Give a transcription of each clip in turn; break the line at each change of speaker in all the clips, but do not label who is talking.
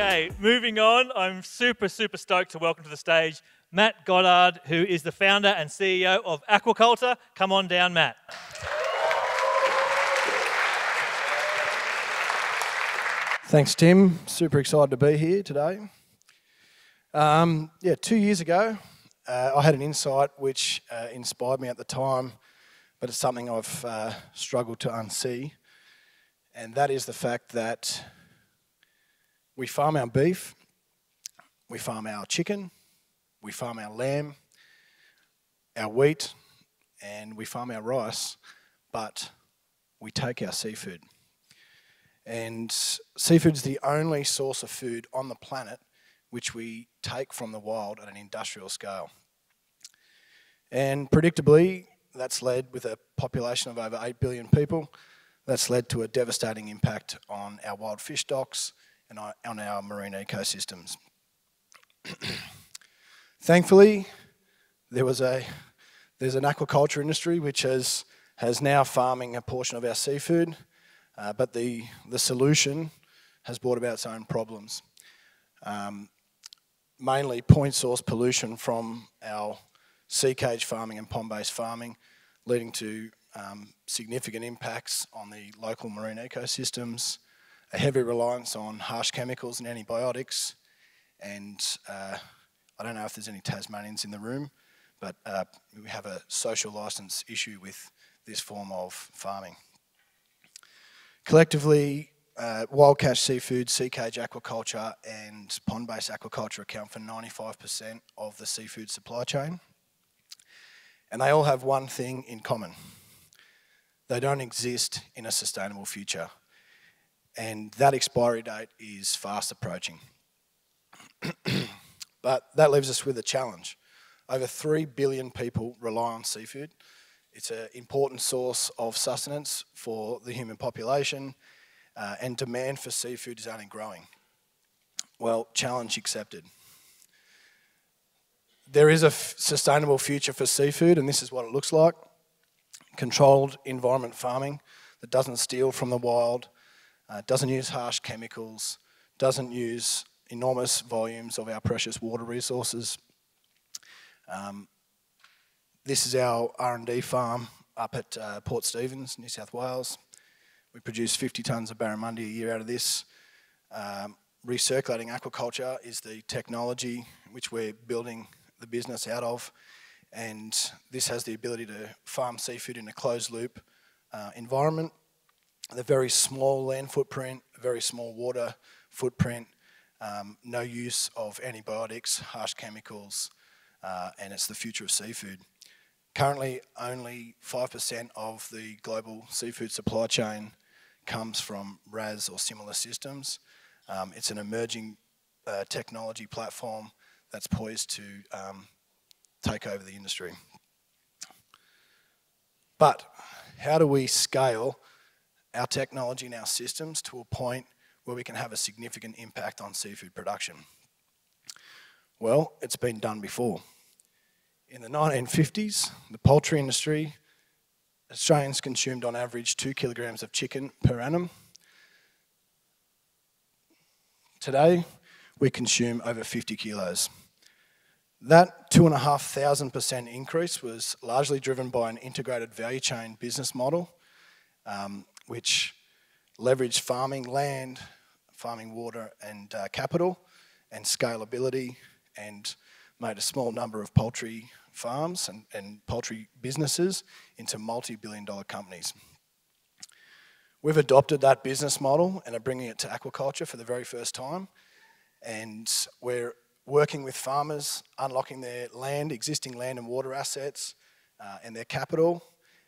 Okay, moving on. I'm super stoked to welcome to the stage Matt Goddard, who is the founder and CEO of Aquacultur. Come on down, Matt.
Thanks, Tim. Super excited to be here today. 2 years ago, I had an insight which inspired me at the time, but it's something I've struggled to unsee, and that is the fact that we farm our beef, we farm our chicken, we farm our lamb, our wheat, and we farm our rice, but we take our seafood. And seafood is the only source of food on the planet which we take from the wild at an industrial scale. And predictably, that's led, with a population of over 8 billion people, that's led to a devastating impact on our wild fish stocks and on our marine ecosystems. Thankfully, there's an aquaculture industry which has now farming a portion of our seafood, but the solution has brought about its own problems. Mainly point source pollution from our sea cage farming and pond-based farming, leading to significant impacts on the local marine ecosystems, a heavy reliance on harsh chemicals and antibiotics, and I don't know if there's any Tasmanians in the room, but we have a social licence issue with this form of farming. Collectively, wild catch seafood, sea cage aquaculture and pond-based aquaculture account for 95% of the seafood supply chain. And they all have one thing in common. They don't exist in a sustainable future. And that expiry date is fast approaching. But that leaves us with a challenge. Over 3 billion people rely on seafood. It's an important source of sustenance for the human population, and demand for seafood is only growing. Well, challenge accepted. There is a sustainable future for seafood, and this is what it looks like. Controlled environment farming that doesn't steal from the wild, doesn't use harsh chemicals, doesn't use enormous volumes of our precious water resources. This is our R&D farm up at Port Stephens, New South Wales. We produce 50 tonnes of barramundi a year out of this. Recirculating aquaculture is the technology which we're building the business out of, and this has the ability to farm seafood in a closed loop environment. A very small land footprint, a very small water footprint, no use of antibiotics, harsh chemicals, and it's the future of seafood. Currently, only 5% of the global seafood supply chain comes from RAS or similar systems. It's an emerging technology platform that's poised to take over the industry. But how do we scale our technology and our systems to a point where we can have a significant impact on seafood production? Well, it's been done before. In the 1950s, the poultry industry, Australians consumed on average 2 kilograms of chicken per annum. Today, we consume over 50 kilos. That 2,500% increase was largely driven by an integrated value chain business model, which leveraged farming land, farming water and capital, and scalability, and made a small number of poultry farms and poultry businesses into multi-billion-dollar companies. We've adopted that business model and are bringing it to aquaculture for the very first time, and we're working with farmers, unlocking their land, existing land and water assets, and their capital,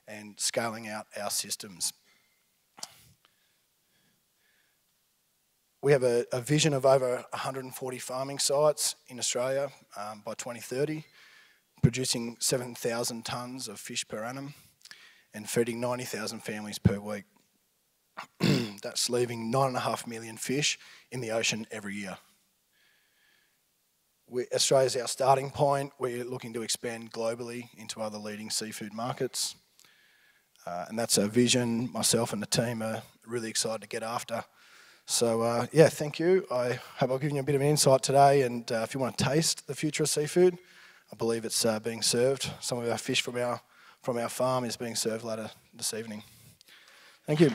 and scaling out our systems. We have a vision of over 140 farming sites in Australia by 2030, producing 7,000 tonnes of fish per annum and feeding 90,000 families per week. That's leaving 9.5 million fish in the ocean every year. Australia's our starting point. We're looking to expand globally into other leading seafood markets. And that's our vision. Myself and the team are really excited to get after So yeah, thank you. I hope I've given you a bit of an insight today, and if you want to taste the future of seafood, I believe it's being served. Some of our fish from our farm is being served later this evening. Thank you.